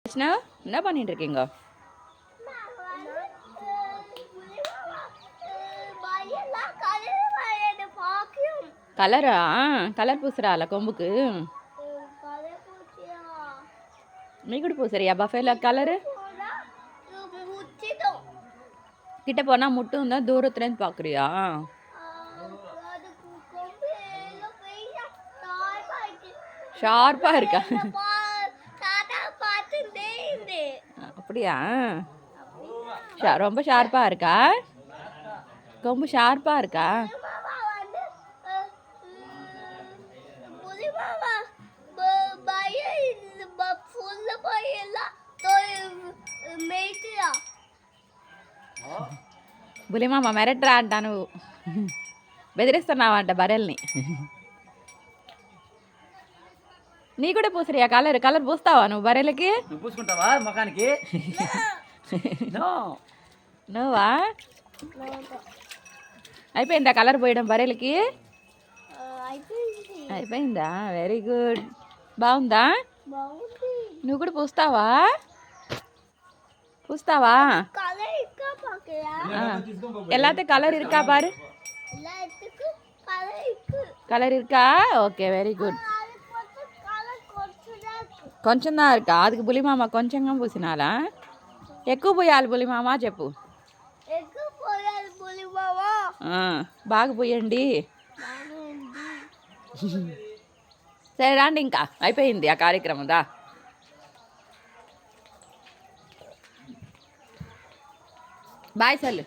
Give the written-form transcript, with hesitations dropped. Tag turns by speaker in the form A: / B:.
A: என்ன பண்ணிட்டு இருக்கீங்க? கலரா? கலர் பூசுறாள கொம்புக்கு? நீ கூட பூசுறியா பஃபேல கலரு? கிட்ட போனா முட்டும் தான் தூரத்துலேருந்து பார்க்குறியா? ஷார்ப்பாக இருக்கா? அப்படியா? ரொம்ப ஷார்ப்பாக இருக்கா? கொம்பு ஷார்ப்பாக இருக்கா? బులిమామ మెరట్రా అంటా నువ్వు బెదిరిస్తున్నావంట బరెల్ని. నీ కూడా పూసరియా కలర్? కలర్ పూస్తావా నువ్వు బరెలకి?
B: పూసుకుంటావా ముఖానికి?
A: నువ్వా? అయిపోయిందా కలర్ పోయడం బరెలకి? అయిపోయిందా? Very good. బాగుందా? నువ్వు కూడా పూస్తావా? పూస్తావా? எல்லாத்துக்கும் கலர் இருக்கா பாரு. கலர் இருக்கா? Okay very good. కొంచెం దా இருக்கா? அதுக்கு బులిమామ కొంచెంగా పూసినాలా? ఎక్కువ పోయాలి బులిమామ చెప్పు. బాగా పోయండి. సరే రండి, ఇంకా అయిపోయింది ఆ కార్యక్రమం. దా బాయ్ సల్లు.